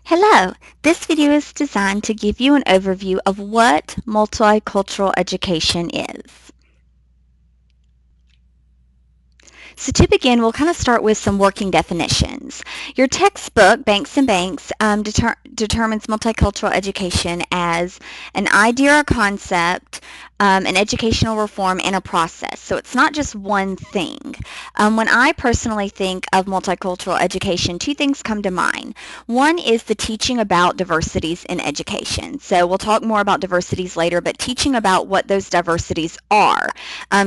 Hello, this video is designed to give you an overview of what multicultural education is. So to begin, we'll kind of start with some working definitions. Your textbook, Banks and Banks, determines multicultural education as an idea or concept, an educational reform, and a process. So it's not just one thing. When I personally think of multicultural education, two things come to mind. One is the teaching about diversities in education. So we'll talk more about diversities later, but teaching about what those diversities are.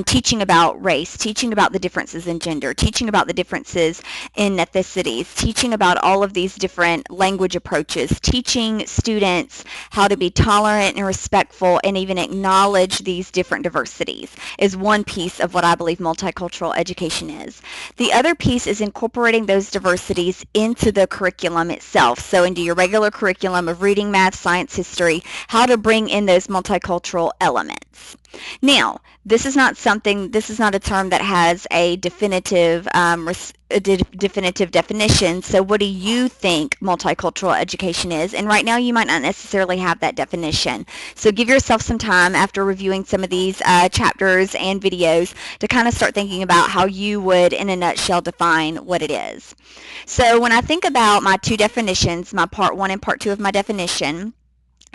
Teaching about race, teaching about the differences in gender, teaching about the differences in ethnicities, teaching about all of these different language approaches, teaching students how to be tolerant and respectful and even acknowledge these different diversities is one piece of what I believe multicultural education is. The other piece is incorporating those diversities into the curriculum itself. So into your regular curriculum of reading, math, science, history, how to bring in those multicultural elements. Now, this is not a term that has a definitive definition. So what do you think multicultural education is? And right now you might not necessarily have that definition. So give yourself some time after reviewing some of these chapters and videos to kind of start thinking about how you would, in a nutshell, define what it is. So when I think about my two definitions, my part one and part two of my definition,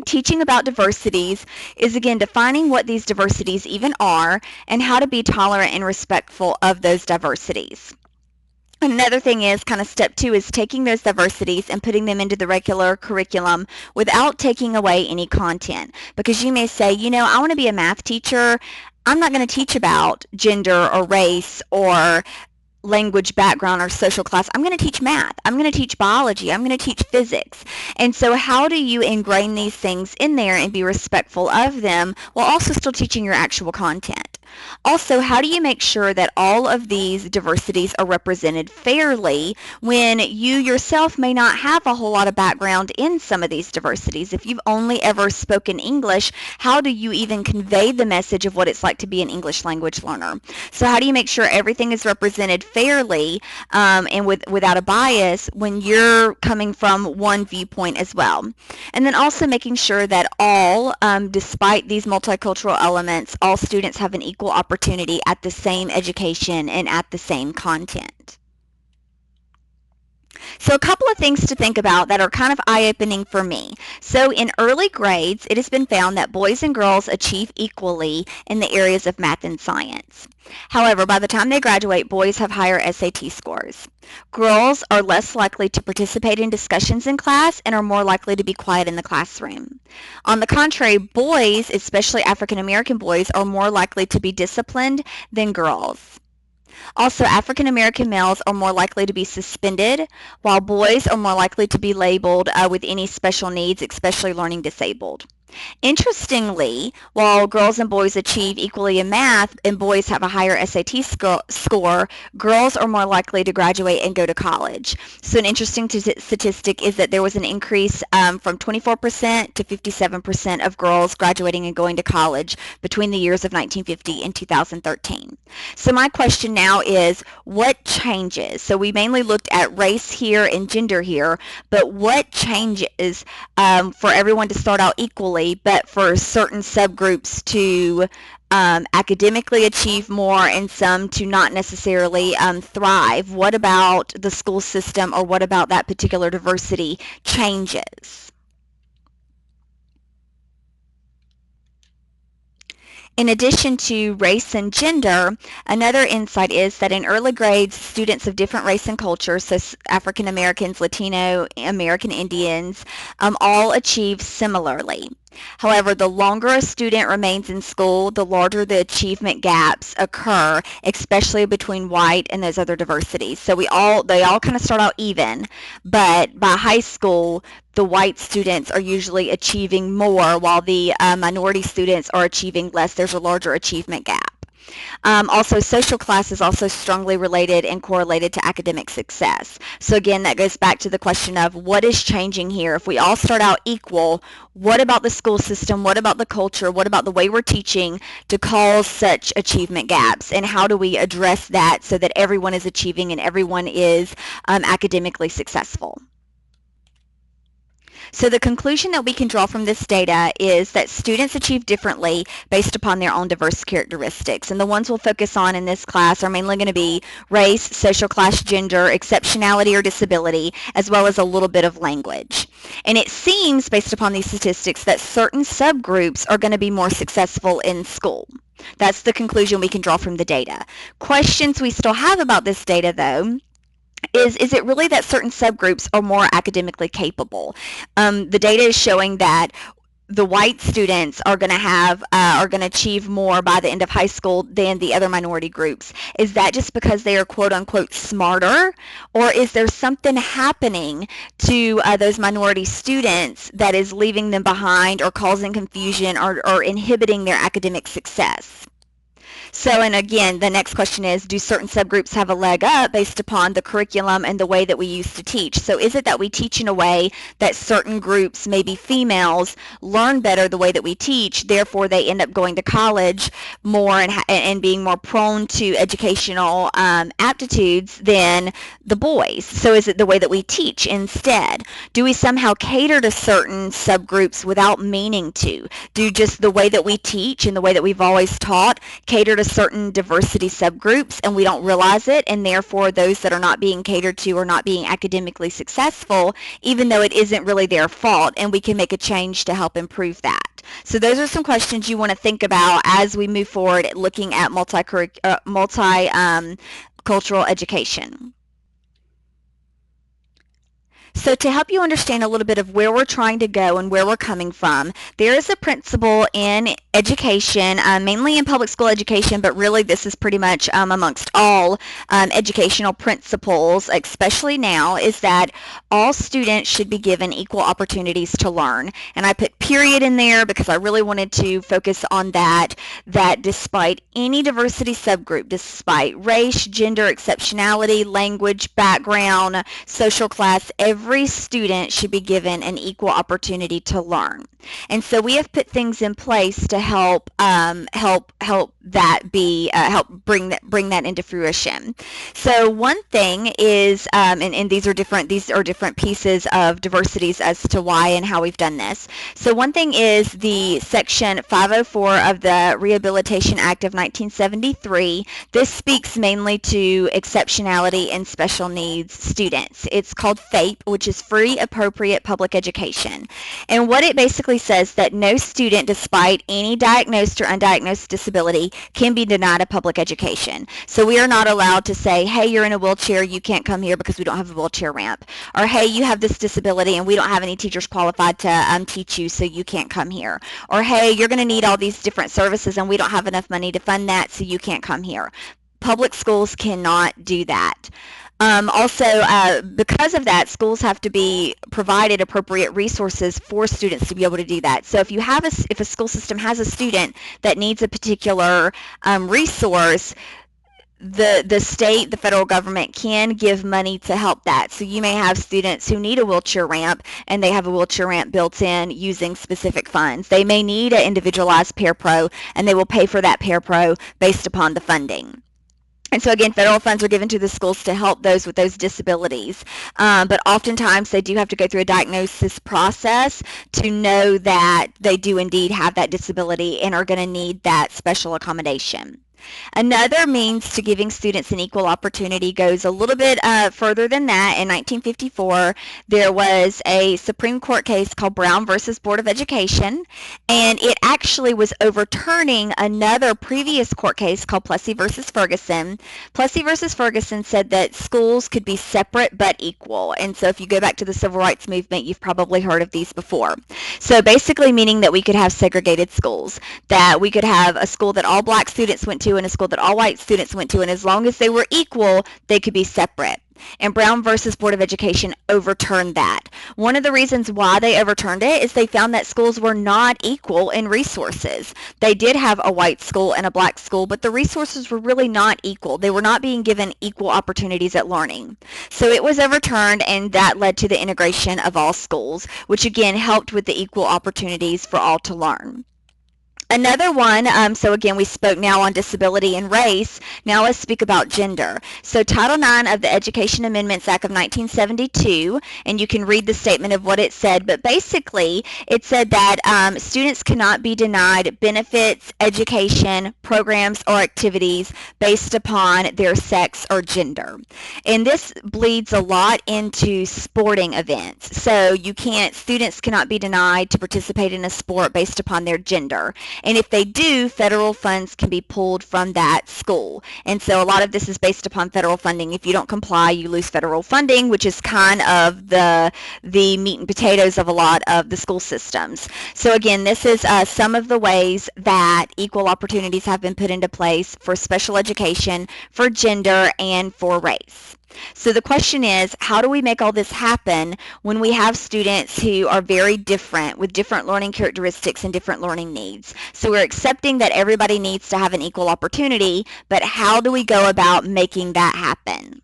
teaching about diversities is, again, defining what these diversities even are and how to be tolerant and respectful of those diversities. Another thing is kind of step two is taking those diversities and putting them into the regular curriculum without taking away any content. Because you may say, you know, I want to be a math teacher. I'm not going to teach about gender or race or language background or social class. I'm going to teach math. I'm going to teach biology. I'm going to teach physics. And so how do you ingrain these things in there and be respectful of them while also still teaching your actual content? Also, how do you make sure that all of these diversities are represented fairly when you yourself may not have a whole lot of background in some of these diversities? If you've only ever spoken English, how do you even convey the message of what it's like to be an English language learner? So how do you make sure everything is represented fairly and without a bias when you're coming from one viewpoint as well? And then also making sure that all, despite these multicultural elements, all students have an equal opportunity at the same education and at the same content. So a couple of things to think about that are kind of eye-opening for me. So in early grades, it has been found that boys and girls achieve equally in the areas of math and science. However, by the time they graduate, boys have higher SAT scores. Girls are less likely to participate in discussions in class and are more likely to be quiet in the classroom. On the contrary, boys, especially African American boys, are more likely to be disciplined than girls. Also, African American males are more likely to be suspended, while boys are more likely to be labeled with any special needs, especially learning disabled. Interestingly, while girls and boys achieve equally in math and boys have a higher SAT score, girls are more likely to graduate and go to college. So an interesting statistic is that there was an increase from 24% to 57% of girls graduating and going to college between the years of 1950 and 2013. So my question now is, what changes? So we mainly looked at race here and gender here, but what changes for everyone to start out equally, but for certain subgroups to academically achieve more and some to not necessarily thrive? What about the school system, or what about that particular diversity changes? In addition to race and gender, another insight is that in early grades, students of different race and culture, so African Americans, Latino, American Indians, all achieve similarly. However, the longer a student remains in school, the larger the achievement gaps occur, especially between white and those other diversities. So they all kind of start out even, but by high school, the white students are usually achieving more, while the minority students are achieving less. There's a larger achievement gap. Also, social class is also strongly related and correlated to academic success. So again, that goes back to the question of what is changing here. If we all start out equal, what about the school system? What about the culture? What about the way we're teaching to cause such achievement gaps? And how do we address that so that everyone is achieving and everyone is academically successful? So the conclusion that we can draw from this data is that students achieve differently based upon their own diverse characteristics. And the ones we'll focus on in this class are mainly going to be race, social class, gender, exceptionality or disability, as well as a little bit of language. And it seems, based upon these statistics, that certain subgroups are going to be more successful in school. That's the conclusion we can draw from the data. Questions we still have about this data, though, is it really that certain subgroups are more academically capable? The data is showing that the white students are going to achieve more by the end of high school than the other minority groups. Is that just because they are quote unquote smarter, or is there something happening to those minority students that is leaving them behind or causing confusion or inhibiting their academic success? So, and again, the next question is, do certain subgroups have a leg up based upon the curriculum and the way that we used to teach? So is it that we teach in a way that certain groups, maybe females, learn better the way that we teach, therefore they end up going to college more and being more prone to educational aptitudes than the boys? So is it the way that we teach instead? Do we somehow cater to certain subgroups without meaning to? Do just the way that we teach and the way that we've always taught cater to certain diversity subgroups and we don't realize it, and therefore those that are not being catered to are not being academically successful, even though it isn't really their fault, and we can make a change to help improve that? So those are some questions you want to think about as we move forward looking at multicultural education. So to help you understand a little bit of where we're trying to go and where we're coming from, there is a principle in education, mainly in public school education, but really this is pretty much amongst all educational principles, especially now, is that all students should be given equal opportunities to learn. And I put period in there because I really wanted to focus on that despite any diversity subgroup, despite race, gender, exceptionality, language, background, social class, every student should be given an equal opportunity to learn. And so we have put things in place to help bring that into fruition. So one thing is, and these are different pieces of diversities as to why and how we've done this. So one thing is the Section 504 of the Rehabilitation Act of 1973. This speaks mainly to exceptionality and special needs students. It's called FAPE, which is Free Appropriate Public Education. And what it basically says that no student, despite any diagnosed or undiagnosed disability, can be denied a public education. So we are not allowed to say, hey, you're in a wheelchair, you can't come here because we don't have a wheelchair ramp. Or, hey, you have this disability and we don't have any teachers qualified to teach you, so you can't come here. Or, hey, you're going to need all these different services and we don't have enough money to fund that, so you can't come here. Public schools cannot do that. Because of that, schools have to be provided appropriate resources for students to be able to do that. So if a school system has a student that needs a particular resource, the state, the federal government can give money to help that. So you may have students who need a wheelchair ramp and they have a wheelchair ramp built in using specific funds. They may need an individualized parapro and they will pay for that parapro based upon the funding. And so again, federal funds are given to the schools to help those with those disabilities. But oftentimes they do have to go through a diagnosis process to know that they do indeed have that disability and are going to need that special accommodation. Another means to giving students an equal opportunity goes a little bit further than that. In 1954, there was a Supreme Court case called Brown versus Board of Education, and it actually was overturning another previous court case called Plessy versus Ferguson. Plessy versus Ferguson said that schools could be separate but equal. And so if you go back to the civil rights movement, you've probably heard of these before. So basically meaning that we could have segregated schools, that we could have a school that all black students went to and a school that all white students went to, and as long as they were equal, they could be separate. And Brown versus Board of Education overturned that. One of the reasons why they overturned it is they found that schools were not equal in resources. They did have a white school and a black school, but the resources were really not equal. They were not being given equal opportunities at learning. So it was overturned, and that led to the integration of all schools, which again helped with the equal opportunities for all to learn. Another one, so again, we spoke now on disability and race. Now let's speak about gender. So Title IX of the Education Amendments Act of 1972, and you can read the statement of what it said, but basically it said that students cannot be denied benefits, education, programs, or activities based upon their sex or gender. And this bleeds a lot into sporting events. So students cannot be denied to participate in a sport based upon their gender. And if they do, federal funds can be pulled from that school. And so a lot of this is based upon federal funding. If you don't comply, you lose federal funding, which is kind of the meat and potatoes of a lot of the school systems. So again, this is some of the ways that equal opportunities have been put into place for special education, for gender, and for race. So the question is, how do we make all this happen when we have students who are very different, with different learning characteristics and different learning needs? So we're accepting that everybody needs to have an equal opportunity, but how do we go about making that happen?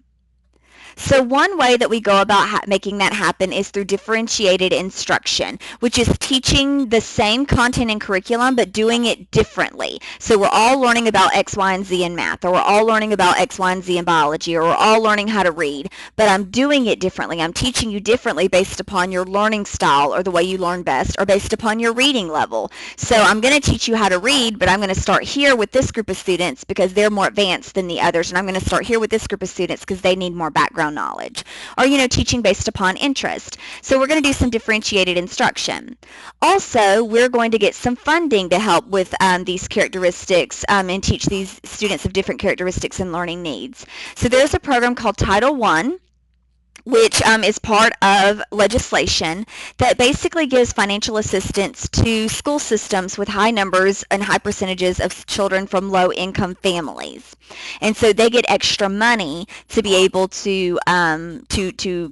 So one way that we go about making that happen is through differentiated instruction, which is teaching the same content and curriculum but doing it differently. So we're all learning about X, Y, and Z in math, or we're all learning about X, Y, and Z in biology, or we're all learning how to read, but I'm doing it differently. I'm teaching you differently based upon your learning style or the way you learn best, or based upon your reading level. So I'm going to teach you how to read, but I'm going to start here with this group of students because they're more advanced than the others, and I'm going to start here with this group of students because they need more background knowledge. Or, teaching based upon interest. So we're going to do some differentiated instruction. Also, we're going to get some funding to help with these characteristics and teach these students of different characteristics and learning needs. So there's a program called Title I, which is part of legislation that basically gives financial assistance to school systems with high numbers and high percentages of children from low-income families. And so they get extra money to be able to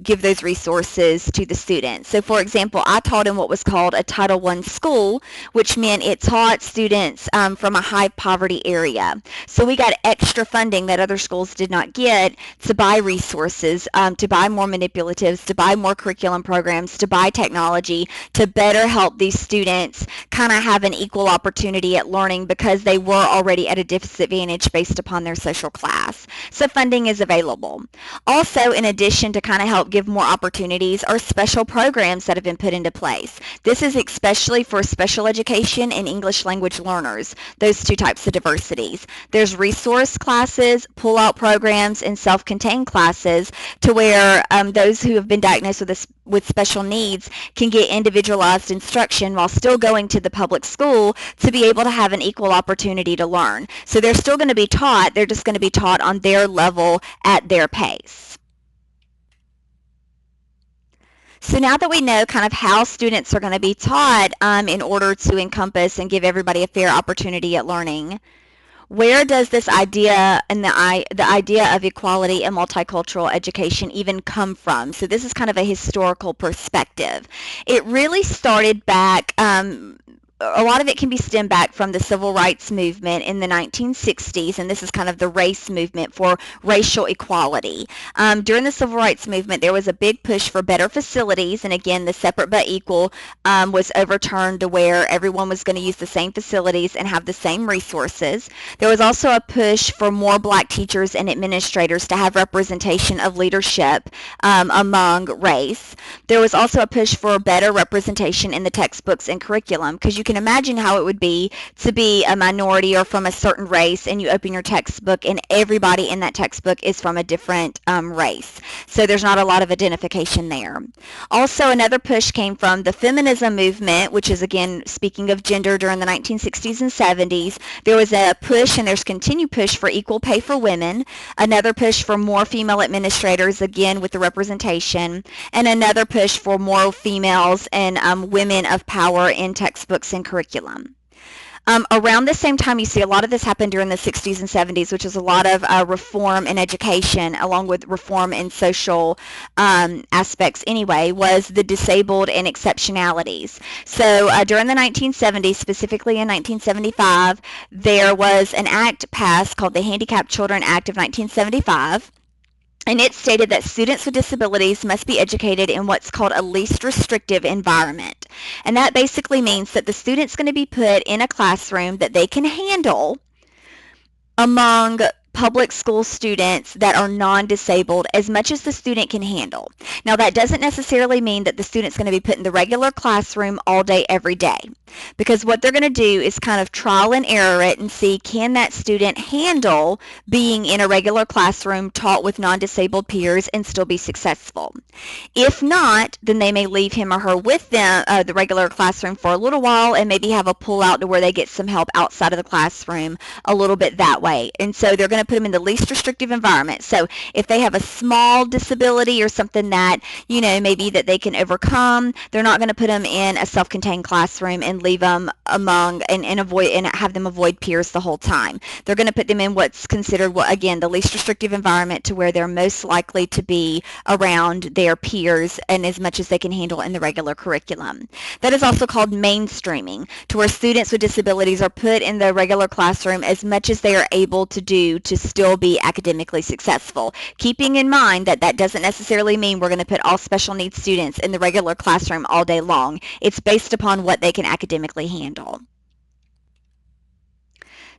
give those resources to the students. So for example, I taught in what was called a Title I school, which meant it taught students from a high poverty area. So we got extra funding that other schools did not get to buy resources, to buy more manipulatives, to buy more curriculum programs, to buy technology, to better help these students kind of have an equal opportunity at learning because they were already at a disadvantage based upon their social class. So funding is available. Also, in addition to kind of help give more opportunities, are special programs that have been put into place. This is especially for special education and English language learners, those two types of diversities. There's resource classes, pull-out programs, and self-contained classes to where those who have been diagnosed with special needs can get individualized instruction while still going to the public school to be able to have an equal opportunity to learn. So they're still going to be taught, they're just going to be taught on their level at their pace. So now that we know kind of how students are going to be taught in order to encompass and give everybody a fair opportunity at learning, where does this idea and the idea of equality and multicultural education even come from? So this is kind of a historical perspective. It really started back, a lot of it can be stemmed back from the civil rights movement in the 1960s, and this is kind of the race movement for racial equality. During the civil rights movement, there was a big push for better facilities, and again, the separate but equal was overturned to where everyone was going to use the same facilities and have the same resources. There was also a push for more black teachers and administrators to have representation of leadership among race. There was also a push for better representation in the textbooks and curriculum, because you can imagine how it would be to be a minority or from a certain race and you open your textbook and everybody in that textbook is from a different race. So there's not a lot of identification there. Also, another push came from the feminism movement, which is again speaking of gender during the 1960s and 70s. There was a push, and there's continued push, for equal pay for women, another push for more female administrators, again with the representation, and another push for more females and women of power in textbooks and curriculum. Around the same time, you see a lot of this happened during the 60s and 70s, which is a lot of reform in education, along with reform in social aspects anyway, was the disabled and exceptionalities. So during the 1970s, specifically in 1975, there was an act passed called the Handicapped Children Act of 1975. And it stated that students with disabilities must be educated in what's called a least restrictive environment. And that basically means that the student's going to be put in a classroom that they can handle among public school students that are non-disabled as much as the student can handle. Now, that doesn't necessarily mean that the student's going to be put in the regular classroom all day, every day, because what they're going to do is kind of trial and error it and see, can that student handle being in a regular classroom taught with non-disabled peers and still be successful? If not, then they may leave him or her with them, the regular classroom for a little while, and maybe have a pull out to where they get some help outside of the classroom a little bit that way. And so they're going to put them in the least restrictive environment. So if they have a small disability or something that, you know, maybe that they can overcome, they're not going to put them in a self-contained classroom and leave them among and avoid and have them avoid peers the whole time. They're going to put them in what's considered, again, the least restrictive environment, to where they're most likely to be around their peers and as much as they can handle in the regular curriculum. That is also called mainstreaming, to where students with disabilities are put in the regular classroom as much as they are able to do to still be academically successful. Keeping in mind that that doesn't necessarily mean we're going to put all special needs students in the regular classroom all day long. It's based upon what they can academically handle.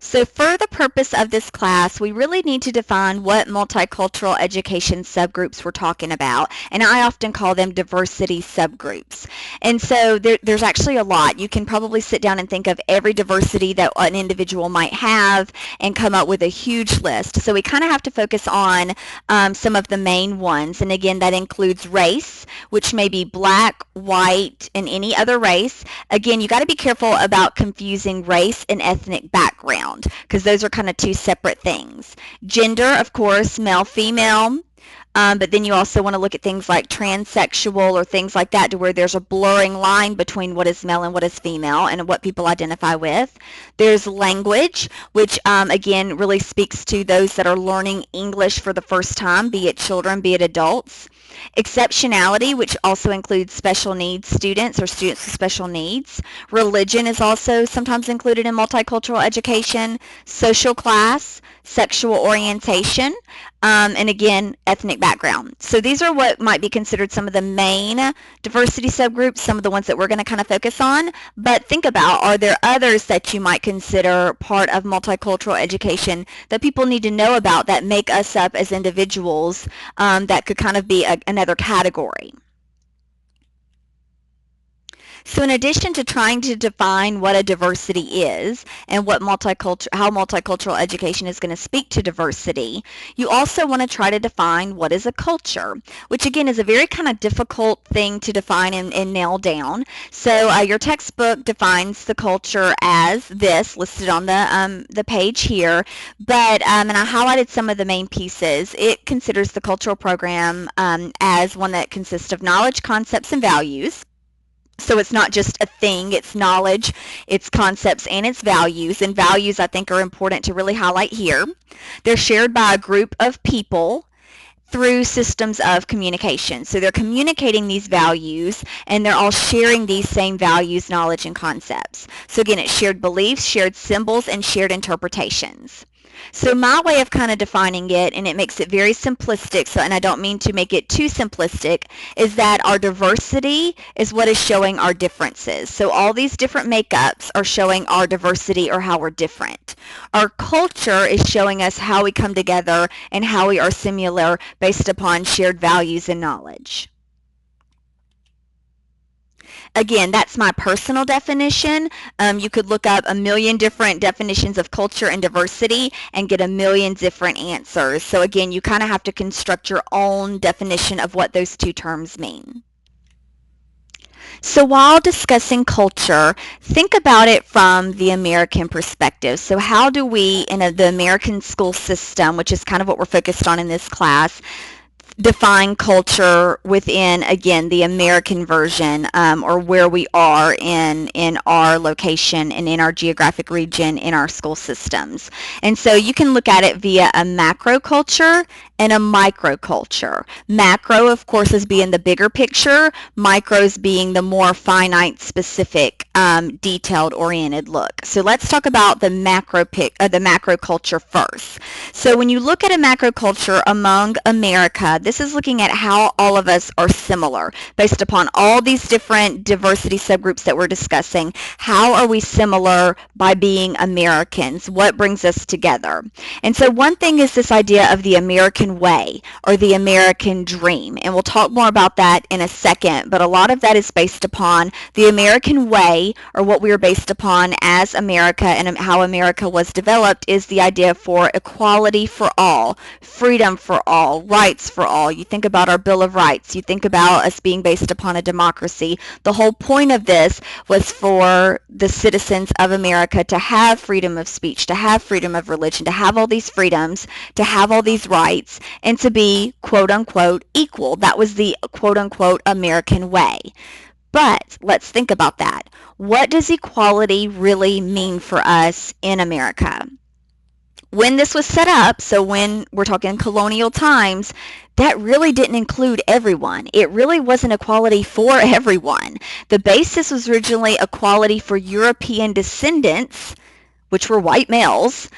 So for the purpose of this class, we really need to define what multicultural education subgroups we're talking about, and I often call them diversity subgroups. And so there's actually a lot. You can probably sit down and think of every diversity that an individual might have and come up with a huge list. So we kind of have to focus on some of the main ones, and again, that includes race, which may be black, white, and any other race. Again, you got to be careful about confusing race and ethnic background, because those are kind of two separate things. Gender, of course, male, female, but then you also want to look at things like transsexual or things like that, to where there's a blurring line between what is male and what is female and what people identify with. There's language, which again really speaks to those that are learning English for the first time, be it children, be it adults. Exceptionality, which also includes special needs students or students with special needs. Religion is also sometimes included in multicultural education. Social class, sexual orientation, and again, ethnic background. So these are what might be considered some of the main diversity subgroups, some of the ones that we're going to kind of focus on. But think about, are there others that you might consider part of multicultural education that people need to know about that make us up as individuals, that could kind of be another category? So in addition to trying to define what a diversity is and what how multicultural education is going to speak to diversity, you also want to try to define what is a culture, which again is a very kind of difficult thing to define and nail down. So your textbook defines the culture as this, listed on the page here, but and I highlighted some of the main pieces. It considers the cultural program as one that consists of knowledge, concepts, and values. So it's not just a thing, it's knowledge, it's concepts, and it's values. And values, I think, are important to really highlight here. They're shared by a group of people through systems of communication. So they're communicating these values, and they're all sharing these same values, knowledge, and concepts. So again, it's shared beliefs, shared symbols, and shared interpretations. So my way of kind of defining it, and it makes it very simplistic, so, and I don't mean to make it too simplistic, is that our diversity is what is showing our differences. So all these different makeups are showing our diversity or how we're different. Our culture is showing us how we come together and how we are similar based upon shared values and knowledge. Again, that's my personal definition. You could look up a million different definitions of culture and diversity and get a million different answers. So again, you kind of have to construct your own definition of what those two terms mean. So while discussing culture, think about it from the American perspective. So how do we, in the American school system, which is kind of what we're focused on in this class, define culture within, again, the American version, or where we are in our location and in our geographic region, in our school systems. And so you can look at it via a macroculture and a microculture. Macro, of course, is being the bigger picture. Micros being the more finite, specific, detailed, oriented look. So let's talk about the macroculture first. So when you look at a macroculture among America, this is looking at how all of us are similar based upon all these different diversity subgroups that we're discussing. How are we similar by being Americans? What brings us together? And so one thing is this idea of the American way or the American dream. And we'll talk more about that in a second, but a lot of that is based upon the American way, or what we are based upon as America and how America was developed is the idea for equality for all, freedom for all, rights for all. You think about our Bill of Rights. You think about us being based upon a democracy. The whole point of this was for the citizens of America to have freedom of speech, to have freedom of religion, to have all these freedoms, to have all these rights, and to be quote-unquote equal. That was the quote-unquote American way. But let's think about that. What does equality really mean for us in America? When this was set up, so when we're talking colonial times, that really didn't include everyone. It really wasn't equality for everyone. The basis was originally equality for European descendants, which were white males.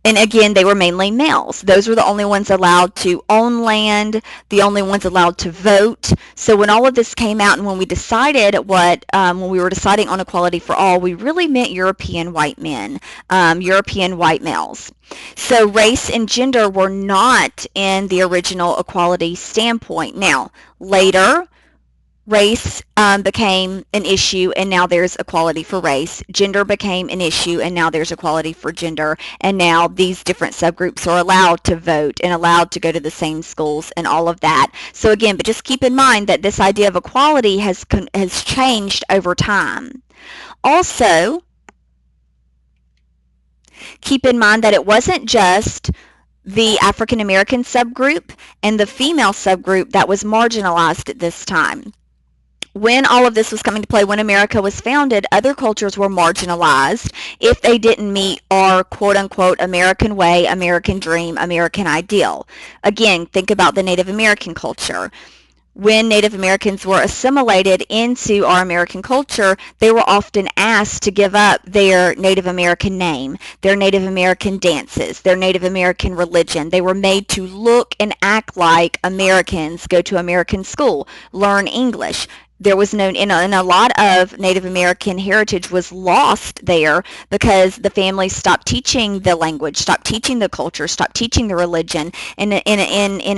And again, they were mainly males. Those were the only ones allowed to own land, the only ones allowed to vote. So when all of this came out and when we decided when we were deciding on equality for all, we really meant European white men, European white males. So race and gender were not in the original equality standpoint. Now, later, race became an issue, and now there's equality for race. Gender became an issue, and now there's equality for gender. And now these different subgroups are allowed to vote and allowed to go to the same schools and all of that. So again, but just keep in mind that this idea of equality has changed over time. Also, keep in mind that it wasn't just the African American subgroup and the female subgroup that was marginalized at this time. When all of this was coming to play, when America was founded, other cultures were marginalized if they didn't meet our quote-unquote American way, American dream, American ideal. Again, think about the Native American culture. When Native Americans were assimilated into our American culture, they were often asked to give up their Native American name, their Native American dances, their Native American religion. They were made to look and act like Americans, go to American school, learn English. There was no, and a lot of Native American heritage was lost there because the families stopped teaching the language, stopped teaching the culture, stopped teaching the religion in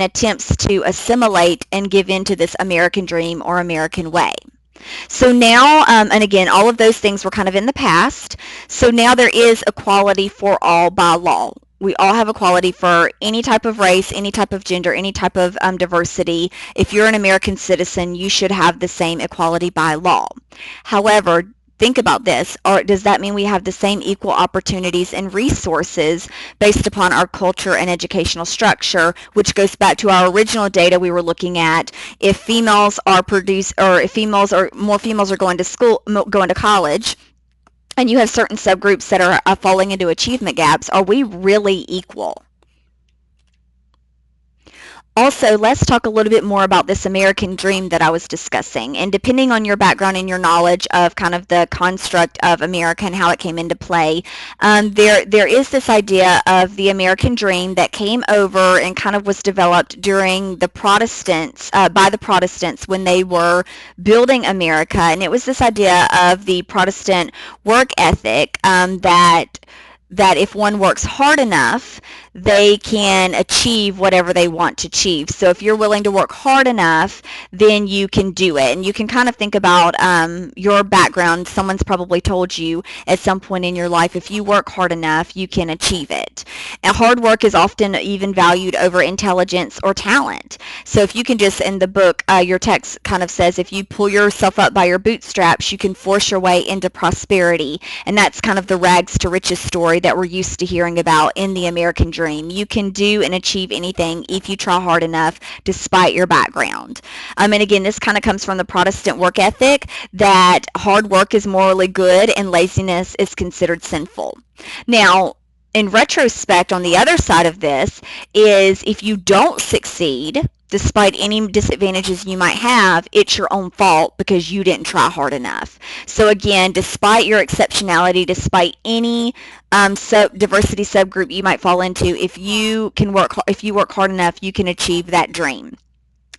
attempts to assimilate and give in to this American dream or American way. So now, and again, all of those things were kind of in the past. So now there is equality for all by law. We all have equality for any type of race, any type of gender, any type of diversity. If you're an American citizen, you should have the same equality by law. However, think about this. Or does that mean we have the same equal opportunities and resources based upon our culture and educational structure, which goes back to our original data we were looking at? If females are more females are going to school, going to college, and you have certain subgroups that are falling into achievement gaps, are we really equal? Also, let's talk a little bit more about this American dream that I was discussing. And depending on your background and your knowledge of kind of the construct of America and how it came into play, there is this idea of the American dream that came over and kind of was developed during the Protestants, by the Protestants when they were building America. And it was this idea of the Protestant work ethic that if one works hard enough, they can achieve whatever they want to achieve. So if you're willing to work hard enough, then you can do it. And you can kind of think about your background. Someone's probably told you at some point in your life, if you work hard enough, you can achieve it. And hard work is often even valued over intelligence or talent. So if you can just, in the book, your text kind of says, if you pull yourself up by your bootstraps, you can force your way into prosperity. And that's kind of the rags to riches story story that we're used to hearing about in the American dream. You can do and achieve anything if you try hard enough despite your background. And again, this kind of comes from the Protestant work ethic that hard work is morally good and laziness is considered sinful. Now, in retrospect, on the other side of this is if you don't succeed, despite any disadvantages you might have, it's your own fault because you didn't try hard enough. So again, despite your exceptionality, despite any diversity subgroup you might fall into, if you work hard enough, you can achieve that dream.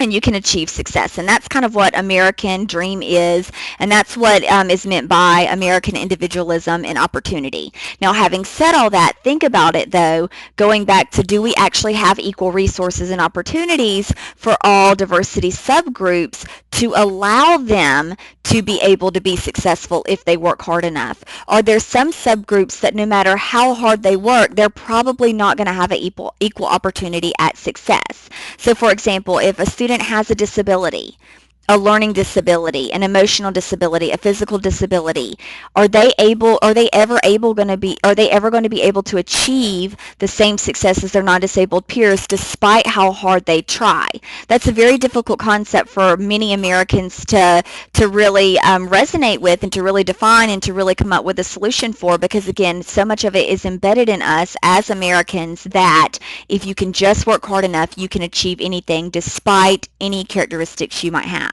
And you can achieve success. And that's kind of what American dream is, and that's what is meant by American individualism and opportunity. Now, having said all that, think about it, though, going back to, do we actually have equal resources and opportunities for all diversity subgroups to allow them to be able to be successful if they work hard enough? Are there some subgroups that no matter how hard they work, they're probably not going to have an equal opportunity at success? So, for example, if a student has a disability, a learning disability, an emotional disability, a physical disability, are they ever going to be able to achieve the same success as their non-disabled peers despite how hard they try? That's a very difficult concept for many Americans to really resonate with and to really define and to really come up with a solution for, because again, so much of it is embedded in us as Americans that if you can just work hard enough, you can achieve anything despite any characteristics you might have.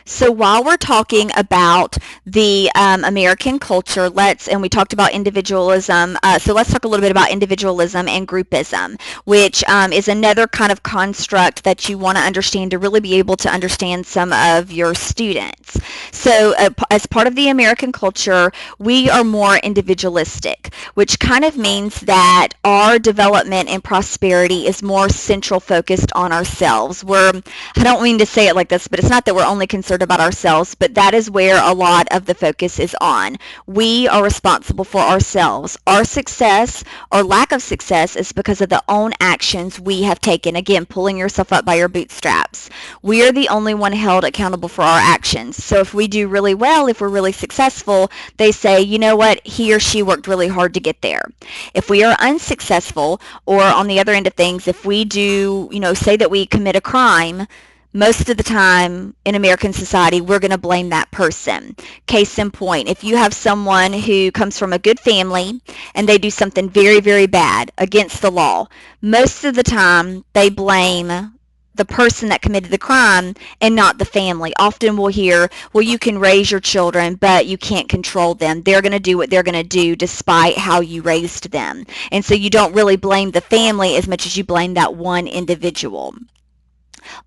So while we're talking about the American culture, and we talked about individualism, so let's talk a little bit about individualism and groupism, which is another kind of construct that you want to understand to really be able to understand some of your students. So as part of the American culture, we are more individualistic, which kind of means that our development and prosperity is more central focused on ourselves. I don't mean to say it like this, but it's not that we're only concerned about ourselves, but that is where a lot of the focus is on. We are responsible for ourselves. Our success or lack of success is because of the own actions we have taken. Again, pulling yourself up by your bootstraps. We are the only one held accountable for our actions. So if we do really well, if we're really successful, they say, you know what, he or she worked really hard to get there. If we are unsuccessful, or on the other end of things, if we do, say that we commit a crime, most of the time in American society, we're going to blame that person. Case in point, if you have someone who comes from a good family and they do something very, very bad against the law, most of the time they blame the person that committed the crime and not the family. Often we'll hear, well, you can raise your children, but you can't control them. They're going to do what they're going to do despite how you raised them. And so you don't really blame the family as much as you blame that one individual.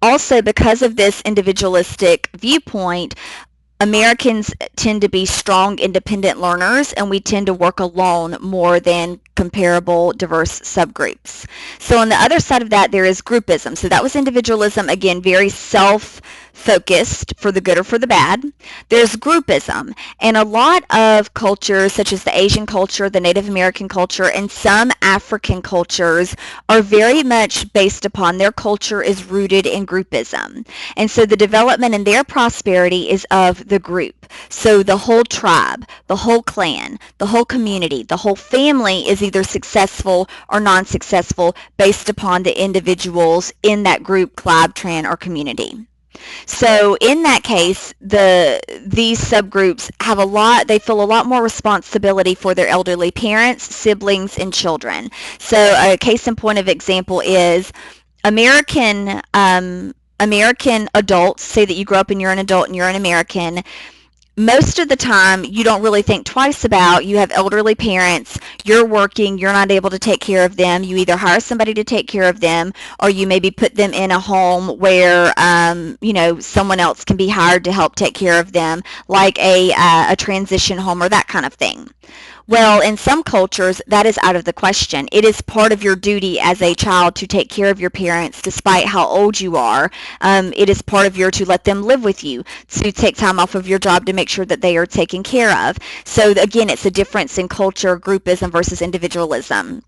Also, because of this individualistic viewpoint, Americans tend to be strong, independent learners, and we tend to work alone more than comparable diverse subgroups. So on the other side of that, there is groupism. So that was individualism, again, very self-focused for the good or for the bad. There's groupism, and a lot of cultures, such as the Asian culture, the Native American culture, and some African cultures are very much based upon their culture is rooted in groupism. And so the development and their prosperity is of the group. So the whole tribe, the whole clan, the whole community, the whole family is either successful or non-successful based upon the individuals in that group, club, clan, or community. So in that case, these subgroups they feel a lot more responsibility for their elderly parents, siblings, and children. So a case in point of example is American adults. Say that you grow up and you're an adult and you're an American. Most of the time, you don't really think twice about, you have elderly parents, you're working, you're not able to take care of them, you either hire somebody to take care of them, or you maybe put them in a home where, someone else can be hired to help take care of them, like a transition home or that kind of thing. Well, in some cultures, that is out of the question. It is part of your duty as a child to take care of your parents despite how old you are. It is part of to let them live with you, to take time off of your job to make sure that they are taken care of. So again, it's a difference in culture, groupism versus individualism.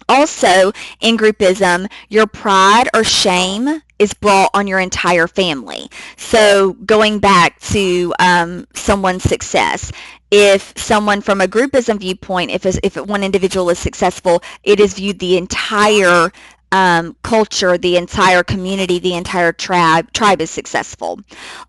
Also, in groupism, your pride or shame is brought on your entire family. So going back to someone's success, if someone from a groupism viewpoint, if one individual is successful, it is viewed the entire culture, the entire community, the entire tribe is successful.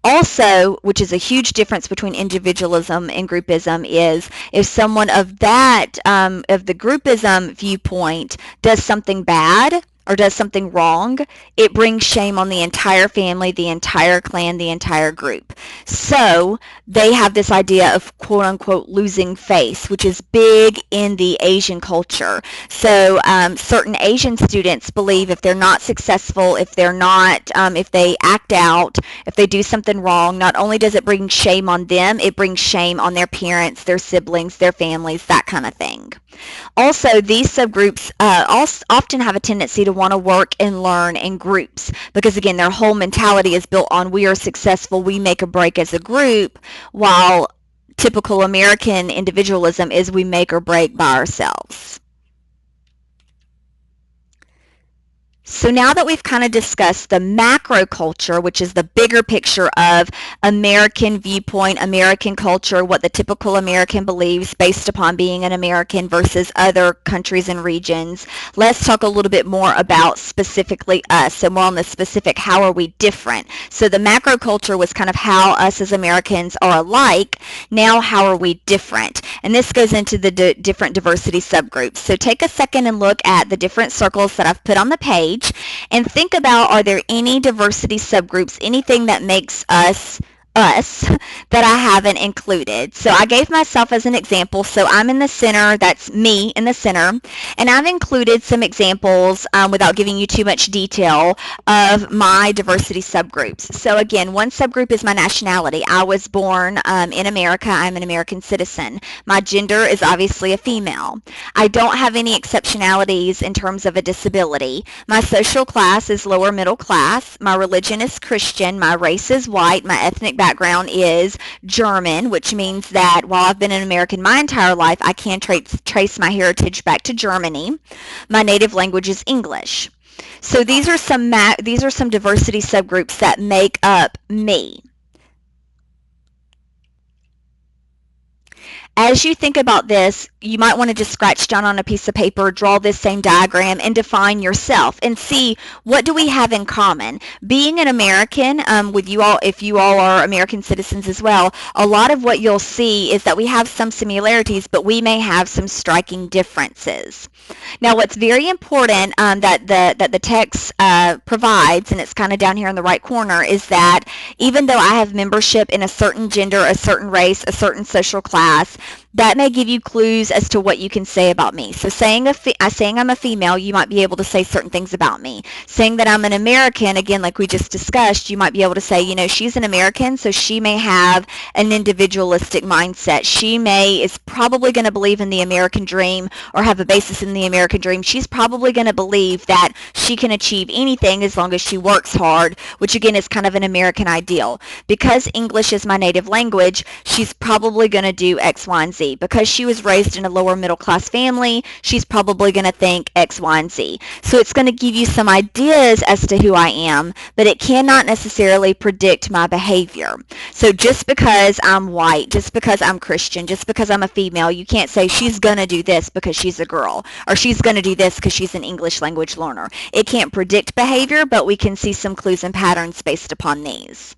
Also, which is a huge difference between individualism and groupism, is if someone of that of the groupism viewpoint does something bad or does something wrong, it brings shame on the entire family, the entire clan, the entire group. So they have this idea of quote unquote losing face, which is big in the Asian culture. So certain Asian students believe if they're not successful, if they're not, if they act out, if they do something wrong, not only does it bring shame on them, it brings shame on their parents, their siblings, their families, that kind of thing. Also, these subgroups often have a tendency to want to work and learn in groups because, again, their whole mentality is built on we are successful, we make a break as a group, while typical American individualism is we make or break by ourselves. So now that we've kind of discussed the macroculture, which is the bigger picture of American viewpoint, American culture, what the typical American believes based upon being an American versus other countries and regions, let's talk a little bit more about specifically us. So more on the specific, how are we different? So the macroculture was kind of how us as Americans are alike. Now how are we different? And this goes into the different diversity subgroups. So take a second and look at the different circles that I've put on the page. And think about, are there any diversity subgroups, anything that makes us that I haven't included? So I gave myself as an example. So I'm in the center, that's me in the center, and I've included some examples without giving you too much detail of my diversity subgroups. So again, one subgroup is my nationality. I was born in America. I'm an American citizen. My gender is obviously a female. I don't have any exceptionalities in terms of a disability. My social class is lower middle class. My religion is Christian. My race is white. My ethnic background is German, which means that while I've been an American my entire life, I can trace my heritage back to Germany. My native language is English. So these are some diversity subgroups that make up me. As you think about this, you might want to just scratch down on a piece of paper, draw this same diagram, and define yourself and see what do we have in common. Being an American, with you all, if you all are American citizens as well, a lot of what you'll see is that we have some similarities, but we may have some striking differences. Now, what's very important that the text provides, and it's kind of down here in the right corner, is that even though I have membership in a certain gender, a certain race, a certain social class, that may give you clues as to what you can say about me. So saying I'm a female, you might be able to say certain things about me. Saying that I'm an American, again, like we just discussed, you might be able to say, you know, she's an American, so she may have an individualistic mindset. She is probably going to believe in the American dream or have a basis in the American dream. She's probably going to believe that she can achieve anything as long as she works hard, which again is kind of an American ideal. Because English is my native language, she's probably going to do X, Y, and Z. Because she was raised in a lower middle class family, she's probably going to think X, Y, and Z. So it's going to give you some ideas as to who I am, but it cannot necessarily predict my behavior. So just because I'm white, just because I'm Christian, just because I'm a female, you can't say she's going to do this because she's a girl, or she's going to do this because she's an English language learner. It can't predict behavior, but we can see some clues and patterns based upon these.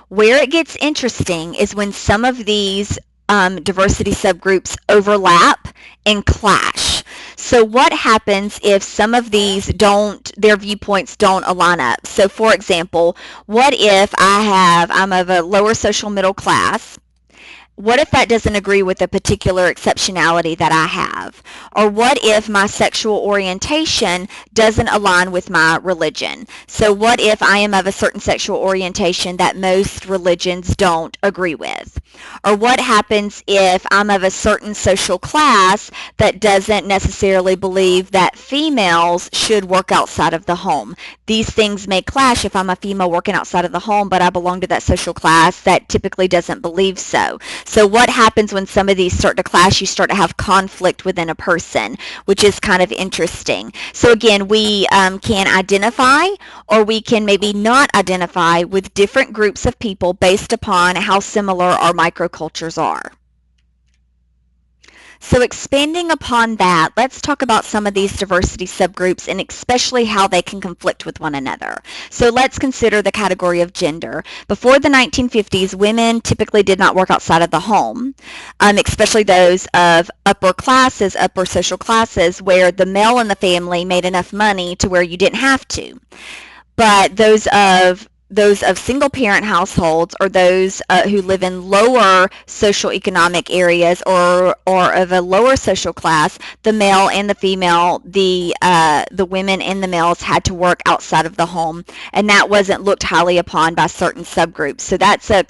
Where it gets interesting is when some of these diversity subgroups overlap and clash. So what happens if some of these their viewpoints don't align up? So for example, what if I'm of a lower social middle class? What if that doesn't agree with a particular exceptionality that I have? Or what if my sexual orientation doesn't align with my religion? So what if I am of a certain sexual orientation that most religions don't agree with? Or what happens if I'm of a certain social class that doesn't necessarily believe that females should work outside of the home? These things may clash if I'm a female working outside of the home, but I belong to that social class that typically doesn't believe so. So what happens when some of these start to clash? You start to have conflict within a person, which is kind of interesting. So again, we can identify, or we can maybe not identify with different groups of people based upon how similar our microcultures are. So expanding upon that, let's talk about some of these diversity subgroups and especially how they can conflict with one another. So let's consider the category of gender. Before the 1950s, women typically did not work outside of the home, especially those of upper classes, upper social classes, where the male in the family made enough money to where you didn't have to. But those of single-parent households, or those who live in lower social economic areas, or of a lower social class, the male and the female, the women and the males had to work outside of the home, and that wasn't looked highly upon by certain subgroups. So that's a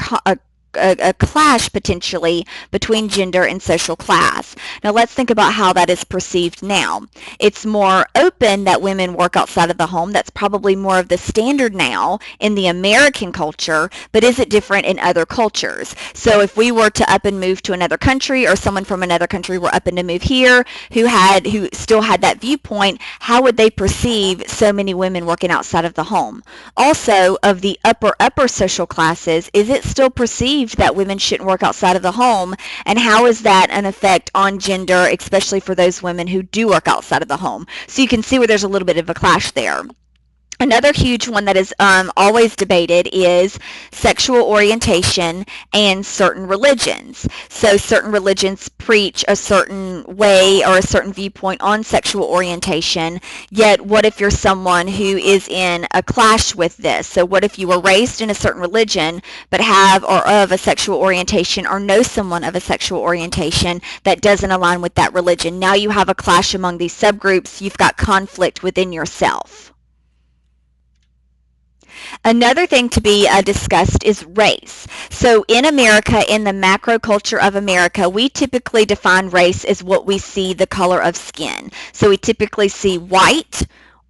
clash potentially between gender and social class. Now let's think about how that is perceived now. It's more open that women work outside of the home. That's probably more of the standard now in the American culture, but is it different in other cultures? So if we were to up and move to another country, or someone from another country were up and to move here who still had that viewpoint, how would they perceive so many women working outside of the home? Also, of the upper social classes, is it still perceived that women shouldn't work outside of the home, and how is that an effect on gender, especially for those women who do work outside of the home? So you can see where there's a little bit of a clash there. Another huge one that is always debated is sexual orientation and certain religions. So certain religions preach a certain way or a certain viewpoint on sexual orientation, yet what if you're someone who is in a clash with this? So what if you were raised in a certain religion but have or of a sexual orientation, or know someone of a sexual orientation that doesn't align with that religion? Now you have a clash among these subgroups. You've got conflict within yourself. Another thing to be discussed is race. So in America, in the macroculture of America, we typically define race as what we see the color of skin. So we typically see white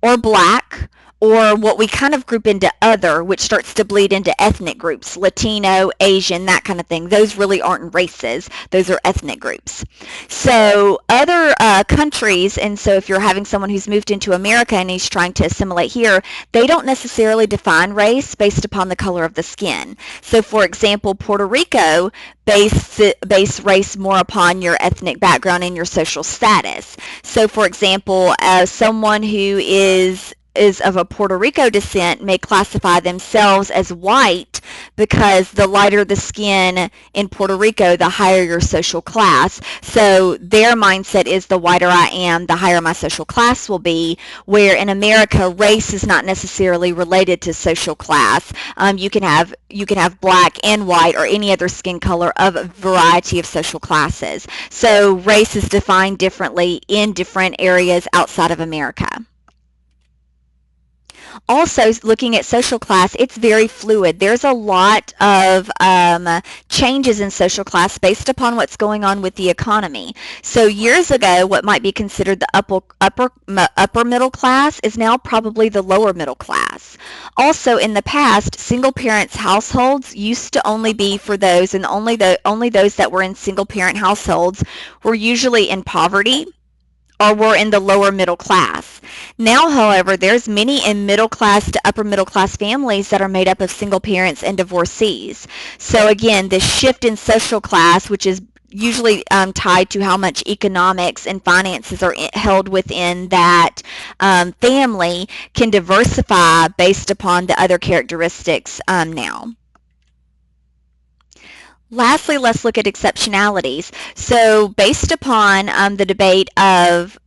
or black, or what we kind of group into other, which starts to bleed into ethnic groups, Latino, Asian, that kind of thing. Those really aren't races. Those are ethnic groups. So other countries, and so if you're having someone who's moved into America and he's trying to assimilate here, they don't necessarily define race based upon the color of the skin. So for example, Puerto Rico base race more upon your ethnic background and your social status. So for example, someone who is of a Puerto Rico descent may classify themselves as white because the lighter the skin in Puerto Rico, the higher your social class. So their mindset is the whiter I am, the higher my social class will be, where in America, race is not necessarily related to social class. You can have black and white or any other skin color of a variety of social classes. So race is defined differently in different areas outside of America. Also, looking at social class, it's very fluid. There's a lot of changes in social class based upon what's going on with the economy. So years ago, what might be considered the upper middle class is now probably the lower middle class. Also, in the past, single parents households used to only be for those, and only those that were in single parent households were usually in poverty or were in the lower middle class. Now, however, there's many in middle class to upper middle class families that are made up of single parents and divorcees. So again, this shift in social class, which is usually tied to how much economics and finances are held within that family, can diversify based upon the other characteristics now. Lastly, let's look at exceptionalities. So based upon the debate of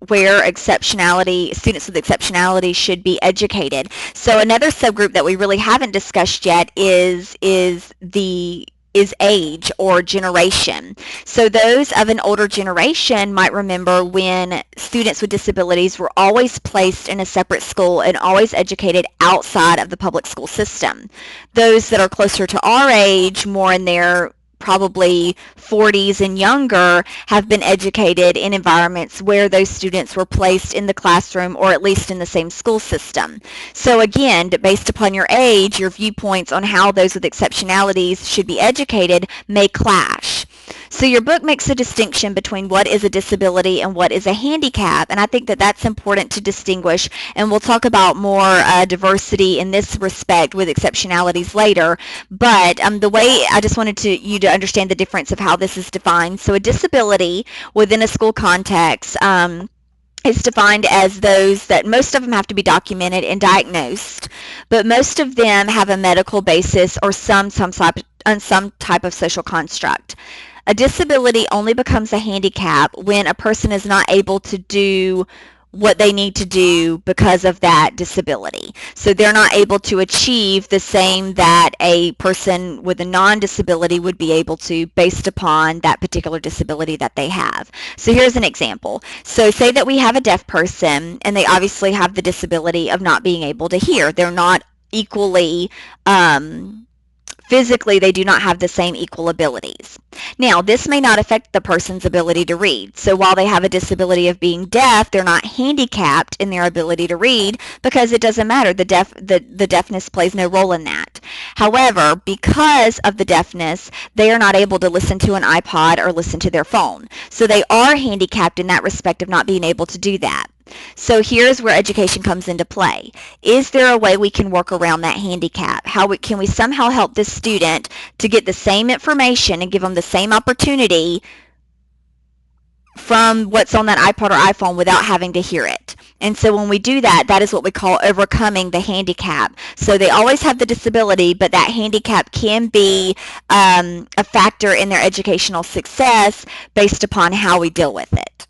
where students with exceptionality should be educated. So another subgroup that we really haven't discussed yet is age or generation. So those of an older generation might remember when students with disabilities were always placed in a separate school and always educated outside of the public school system. Those that are closer to our age, more in their probably 40s and younger, have been educated in environments where those students were placed in the classroom or at least in the same school system. So again, based upon your age, your viewpoints on how those with exceptionalities should be educated may clash. So your book makes a distinction between what is a disability and what is a handicap, and I think that that's important to distinguish, and we'll talk about more diversity in this respect with exceptionalities later, but the way I just wanted you to understand the difference of how this is defined. So a disability within a school context is defined as those that most of them have to be documented and diagnosed, but most of them have a medical basis or some type of social construct. A disability only becomes a handicap when a person is not able to do what they need to do because of that disability. So they're not able to achieve the same that a person with a non-disability would be able to based upon that particular disability that they have. So here's an example. So say that we have a deaf person and they obviously have the disability of not being able to hear. They're not equally physically, they do not have the same equal abilities. Now, this may not affect the person's ability to read. So while they have a disability of being deaf, they're not handicapped in their ability to read because it doesn't matter. The deafness plays no role in that. However, because of the deafness, they are not able to listen to an iPod or listen to their phone. So they are handicapped in that respect of not being able to do that. So here's where education comes into play. Is there a way we can work around that handicap? Can we somehow help this student to get the same information and give them the same opportunity from what's on that iPod or iPhone without having to hear it? And so when we do that, that is what we call overcoming the handicap. So they always have the disability, but that handicap can be a factor in their educational success based upon how we deal with it.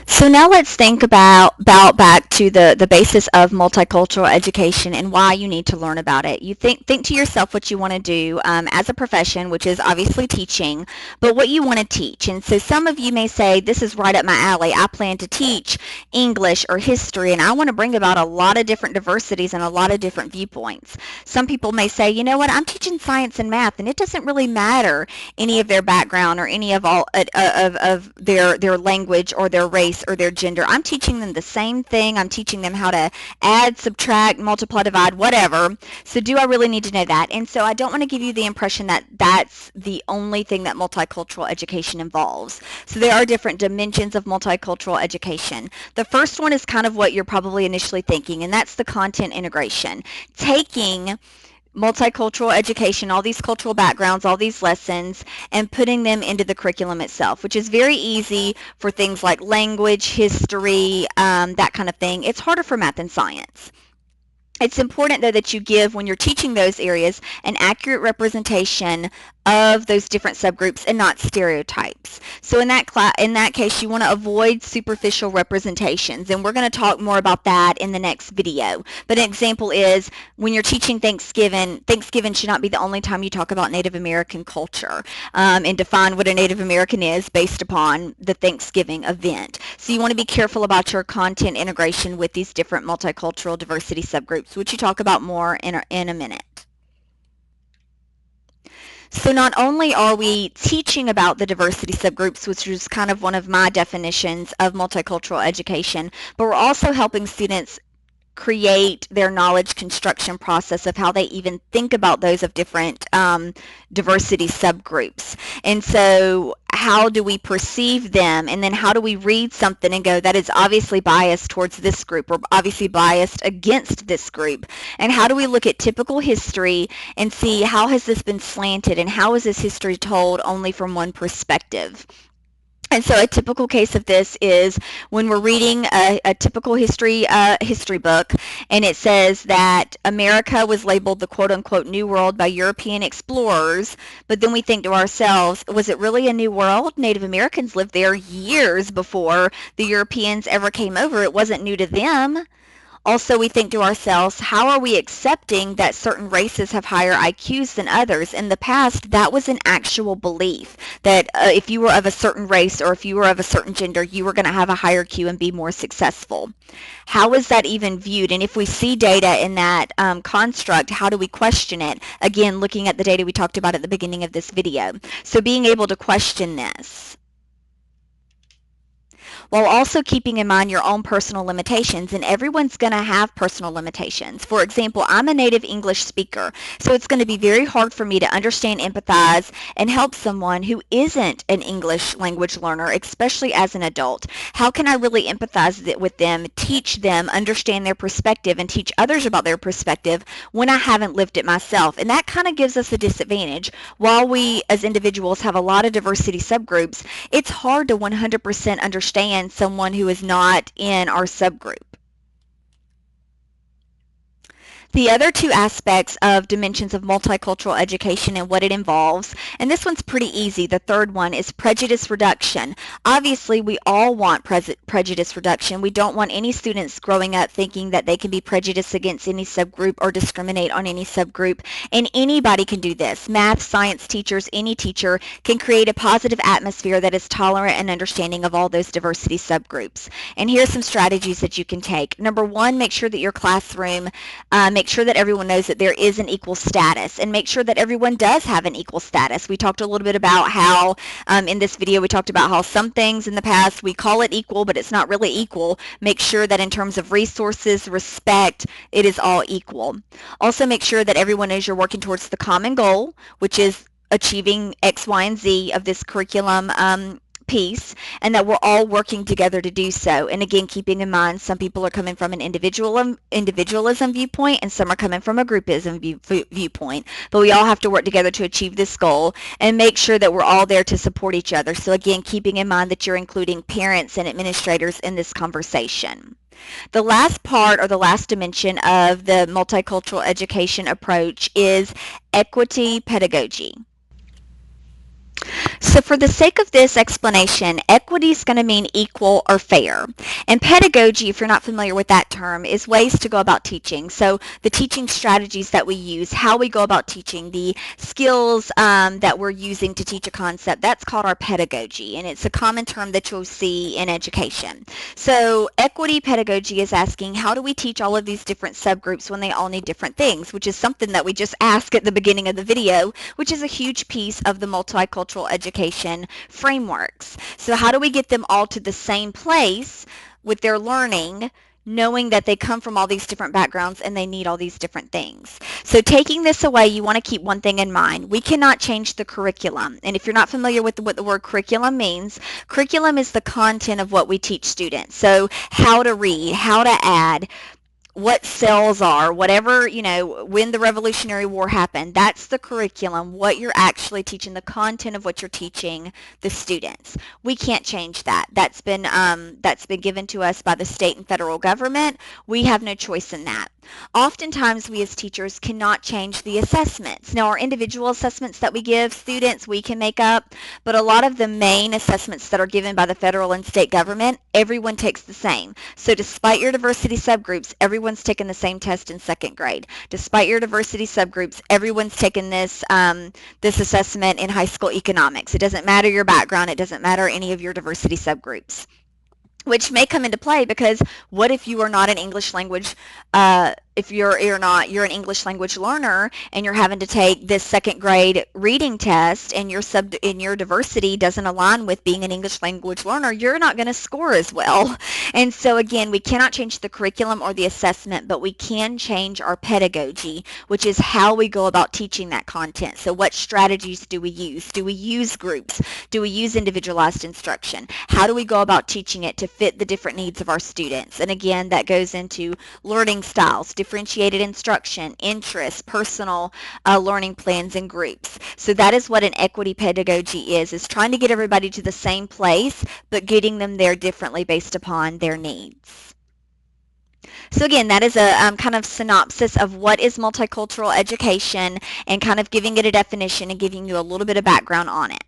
So now let's think about back to the basis of multicultural education and why you need to learn about it. You think to yourself what you want to do as a profession, which is obviously teaching, but what you want to teach. And so some of you may say, this is right up my alley. I plan to teach English or history, and I want to bring about a lot of different diversities and a lot of different viewpoints. Some people may say, you know what, I'm teaching science and math, and it doesn't really matter any of their background or any of their language or their race or their gender. I'm teaching them the same thing. I'm teaching them how to add, subtract, multiply, divide, whatever. So do I really need to know that? And so I don't want to give you the impression that that's the only thing that multicultural education involves. So there are different dimensions of multicultural education. The first one is kind of what you're probably initially thinking, and that's the content integration. Taking multicultural education, all these cultural backgrounds, all these lessons, and putting them into the curriculum itself, which is very easy for things like language, history, that kind of thing. It's harder for math and science. It's important, though, that you give, when you're teaching those areas, an accurate representation of those different subgroups and not stereotypes. So in that case, you want to avoid superficial representations, and we're going to talk more about that in the next video. But an example is when you're teaching Thanksgiving should not be the only time you talk about Native American culture and define what a Native American is based upon the Thanksgiving event. So you want to be careful about your content integration with these different multicultural diversity subgroups, which you talk about more in a minute. So not only are we teaching about the diversity subgroups, which is kind of one of my definitions of multicultural education, but we're also helping students create their knowledge construction process of how they even think about those of different diversity subgroups. And so how do we perceive them, and then how do we read something and go, that is obviously biased towards this group or obviously biased against this group? And how do we look at typical history and see how has this been slanted and how is this history told only from one perspective? And so a typical case of this is when we're reading a typical history book, and it says that America was labeled the quote-unquote New World by European explorers, but then we think to ourselves, was it really a new world? Native Americans lived there years before the Europeans ever came over. It wasn't new to them. Also, we think to ourselves, how are we accepting that certain races have higher IQs than others? In the past, that was an actual belief, that if you were of a certain race or if you were of a certain gender, you were going to have a higher IQ and be more successful. How is that even viewed? And if we see data in that construct, how do we question it? Again, looking at the data we talked about at the beginning of this video. So being able to question this. while also keeping in mind your own personal limitations. And everyone's going to have personal limitations. For example, I'm a native English speaker, so it's going to be very hard for me to understand, empathize, and help someone who isn't an English language learner, especially as an adult. How can I really empathize with them, teach them, understand their perspective, and teach others about their perspective when I haven't lived it myself? And that kind of gives us a disadvantage. While we as individuals have a lot of diversity subgroups, it's hard to 100% understand someone who is not in our subgroup. The other two aspects of dimensions of multicultural education and what it involves, and this one's pretty easy, the third one, is prejudice reduction. Obviously, we all want prejudice reduction. We don't want any students growing up thinking that they can be prejudiced against any subgroup or discriminate on any subgroup, and anybody can do this. Math, science teachers, any teacher can create a positive atmosphere that is tolerant and understanding of all those diversity subgroups. And here are some strategies that you can take. Number one, make sure that your classroom make sure that everyone knows that there is an equal status, and make sure that everyone does have an equal status. We talked a little bit about how in this video we talked about how some things in the past we call it equal, but it's not really equal. Make sure that in terms of resources, respect, it is all equal. Also make sure that everyone knows you're working towards the common goal, which is achieving X, Y, and Z of this curriculum piece, and that we're all working together to do so. And again, keeping in mind some people are coming from an individualism viewpoint, and some are coming from a groupism viewpoint, but we all have to work together to achieve this goal and make sure that we're all there to support each other. So again, keeping in mind that you're including parents and administrators in this conversation. The last part, or the last dimension of the multicultural education approach, is equity pedagogy. So for the sake of this explanation, equity is going to mean equal or fair. And pedagogy, if you're not familiar with that term, is ways to go about teaching. So the teaching strategies that we use, how we go about teaching, the skills that we're using to teach a concept, that's called our pedagogy. And it's a common term that you'll see in education. So equity pedagogy is asking, how do we teach all of these different subgroups when they all need different things, which is something that we just asked at the beginning of the video, which is a huge piece of the multicultural education frameworks. So how do we get them all to the same place with their learning, knowing that they come from all these different backgrounds and they need all these different things? So taking this away, you want to keep one thing in mind. We cannot change the curriculum. And if you're not familiar with what the word curriculum means, curriculum is the content of what we teach students. So how to read, how to add, what cells are, whatever, when the Revolutionary War happened, that's the curriculum, what you're actually teaching, the content of what you're teaching the students. We can't change that. That's been given to us by the state and federal government. We have no choice in that. Oftentimes, we as teachers cannot change the assessments. Now, our individual assessments that we give students, we can make up, but a lot of the main assessments that are given by the federal and state government, everyone takes the same. So despite your diversity subgroups, everyone's taking the same test in second grade. Despite your diversity subgroups, everyone's taking this assessment in high school economics. It doesn't matter your background. It doesn't matter any of your diversity subgroups, which may come into play because what if you are not an English language if you're an English language learner and you're having to take this second grade reading test and your diversity doesn't align with being an English language learner, you're not going to score as well. And so again, we cannot change the curriculum or the assessment, but we can change our pedagogy, which is how we go about teaching that content. So what strategies do we use? Do we use groups? Do we use individualized instruction? How do we go about teaching it to fit the different needs of our students? And again, that goes into learning styles, differentiated instruction, interests, personal learning plans, and groups. So that is what an equity pedagogy is trying to get everybody to the same place, but getting them there differently based upon their needs. So again, that is a kind of synopsis of what is multicultural education and kind of giving it a definition and giving you a little bit of background on it.